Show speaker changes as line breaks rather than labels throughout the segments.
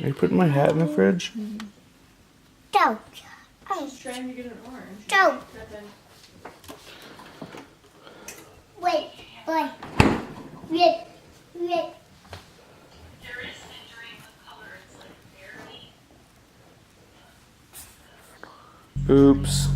Are you putting my hat in the fridge?
Don't.
She's trying to get an orange.
Don't. Wait. Red.
There is a drink of color. It's like berry.
Oops.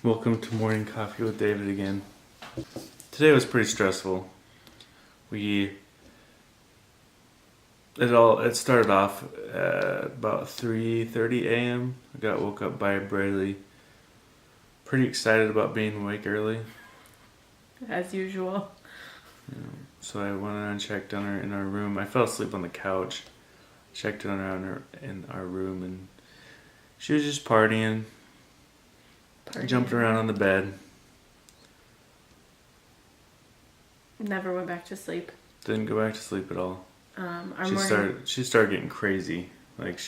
Welcome to Morning Coffee with David again. Today was pretty stressful. It started off at about 3:30 a.m. I woke up by Braylee. Pretty excited about being awake early.
As usual.
So I went and checked on her in our room. I fell asleep on the couch. Checked on her in our room, and she was just partying. Jumped around on the bed.
Never went back to sleep.
Didn't go back to sleep at all. She started getting crazy. Like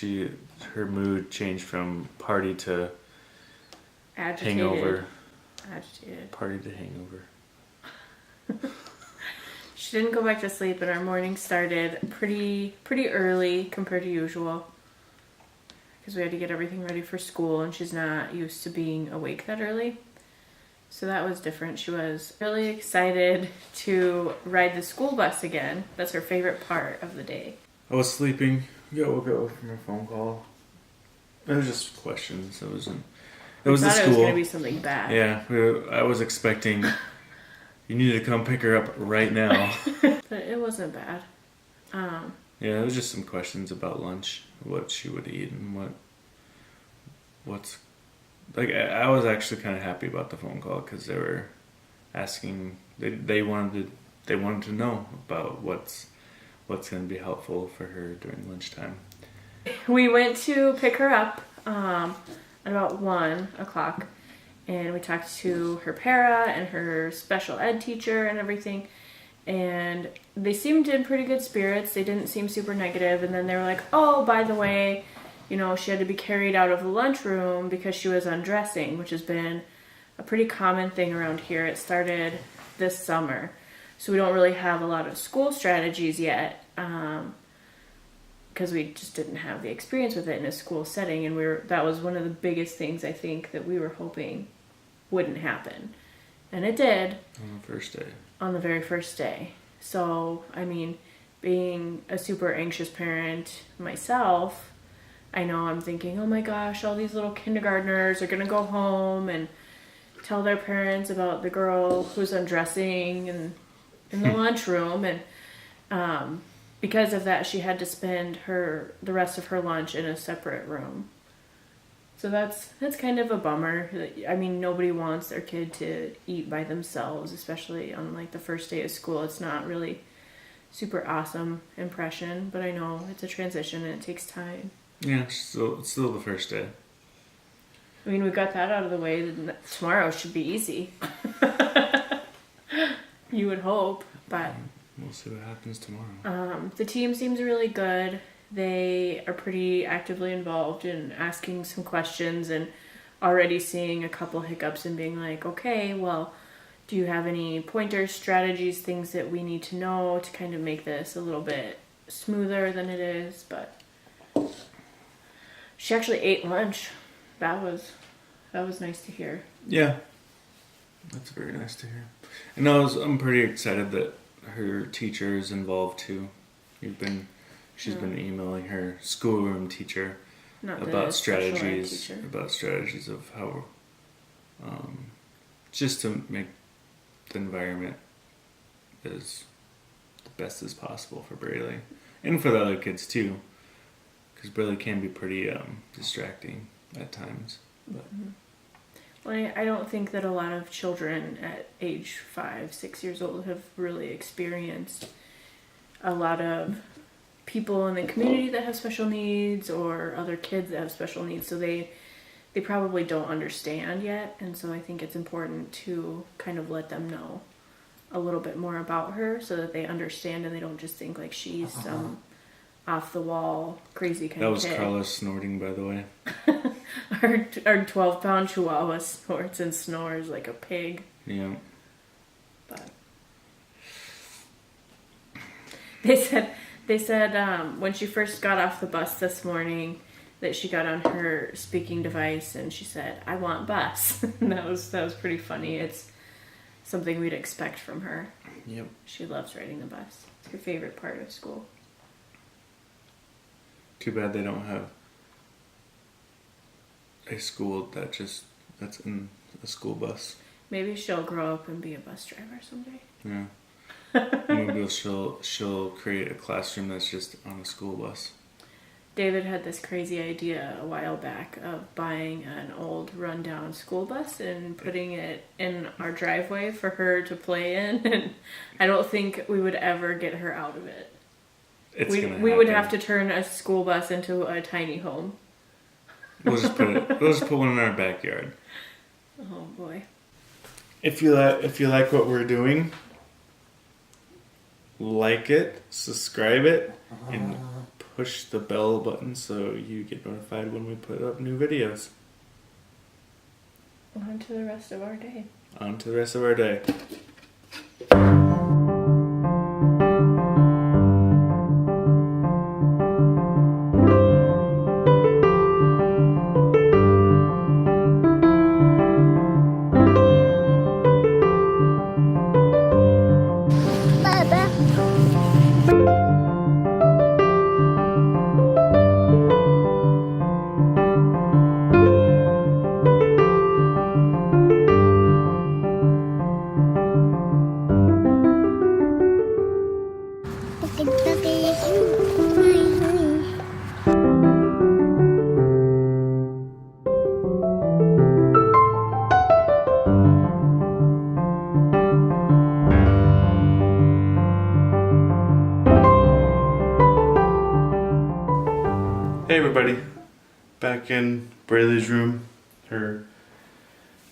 her mood changed from party to
agitated.
hangover.
Agitated.
Party to hangover.
She didn't go back to sleep, and our morning started pretty early compared to usual. Because we had to get everything ready for school, and she's not used to being awake that early. So that was different. She was really excited to ride the school bus again. That's her favorite part of the day.
I was sleeping. Woke up from a phone call. It was just questions. It was the
It was
school.
going to be something bad.
Yeah, I was expecting you needed to come pick her up right now.
But it wasn't bad.
Yeah, it was just some questions about lunch, what she would eat, and what's like. I was actually kind of happy about the phone call because they were asking. They wanted to know about what's going to be helpful for her during lunchtime.
We went to pick her up at about 1 o'clock, and we talked to her para and her special ed teacher and everything. And they seemed in pretty good spirits. They didn't seem super negative. And then they were like, oh, by the way, she had to be carried out of the lunchroom because she was undressing, which has been a pretty common thing around here. It started this summer. So we don't really have a lot of school strategies yet because we just didn't have the experience with it in a school setting. And that was one of the biggest things I think that we were hoping wouldn't happen. And it did.
On the first day.
On the very first day. So, being a super anxious parent myself, I know I'm thinking, oh my gosh, all these little kindergartners are going to go home and tell their parents about the girl who's undressing in the lunchroom. And because of that, she had to spend the rest of her lunch in a separate room. So that's kind of a bummer. Nobody wants their kid to eat by themselves, especially on the first day of school. It's not really super awesome impression, but I know it's a transition and it takes time.
Yeah, it's still the first day.
We got that out of the way. Tomorrow should be easy. You would hope, but
we'll see what happens tomorrow.
The team seems really good. They are pretty actively involved in asking some questions and already seeing a couple hiccups and being like, okay, well, do you have any pointers, strategies, things that we need to know to kind of make this a little bit smoother than it is? But she actually ate lunch. That was nice to hear.
Yeah, that's very nice to hear. And I'm pretty excited that her teacher is involved too. She's been emailing her schoolroom teacher
Not the
about
special ed
strategies
teacher.
of how just to make the environment as the best as possible for Brayley and for the other kids too, because Brayley can be pretty distracting at times. But
Well, I don't think that a lot of children at age 5, 6 years old have really experienced a lot of people in the community that have special needs or other kids that have special needs, so they probably don't understand yet. And so I think it's important to kind of let them know a little bit more about her so that they understand and they don't just think like she's some off the wall crazy kind
that
of
was
kid.
Carla snorting, by the way.
Our 12-pound Chihuahua snorts and snores like a pig.
Yeah.
But they said when she first got off the bus this morning that she got on her speaking device and she said, "I want bus." And that was pretty funny. It's something we'd expect from her.
Yep.
She loves riding the bus. It's her favorite part of school.
Too bad they don't have a school that's in a school bus.
Maybe she'll grow up and be a bus driver someday.
Yeah. Maybe she'll create a classroom that's just on a school bus.
David had this crazy idea a while back of buying an old rundown school bus and putting it in our driveway for her to play in, and I don't think we would ever get her out of it. We would have to turn a school bus into a tiny home.
We'll just put one in our backyard.
Oh boy.
If you like what we're doing, like it, subscribe it, and push the bell button so you get notified when we put up new videos.
On to the rest of our day.
On to the rest of our day. Hey everybody, back in Brayley's room, her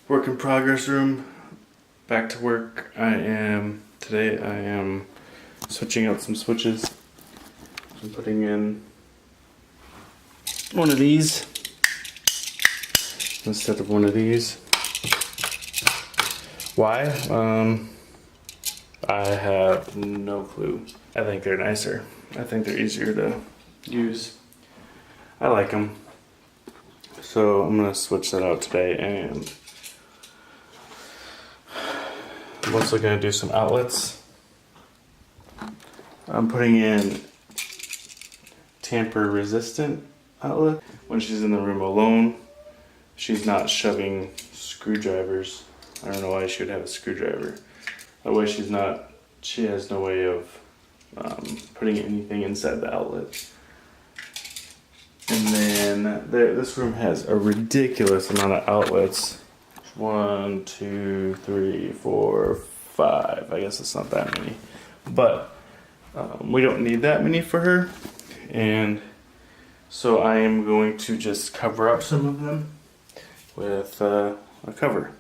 work in progress room. Back to work. Today I am switching out some switches. I'm putting in one of these instead of one of these. Why? I have no clue. I think they're nicer. I think they're easier to use. I like them. So I'm gonna switch that out today, and I'm also gonna do some outlets. I'm putting in tamper resistant outlet. When she's in the room alone, she's not shoving screwdrivers. I don't know why she would have a screwdriver. That way she has no way of putting anything inside the outlet. And then this room has a ridiculous amount of outlets. 1, 2, 3, 4, 5. I guess it's not that many. But we don't need that many for her. And so I am going to just cover up some of them with a cover.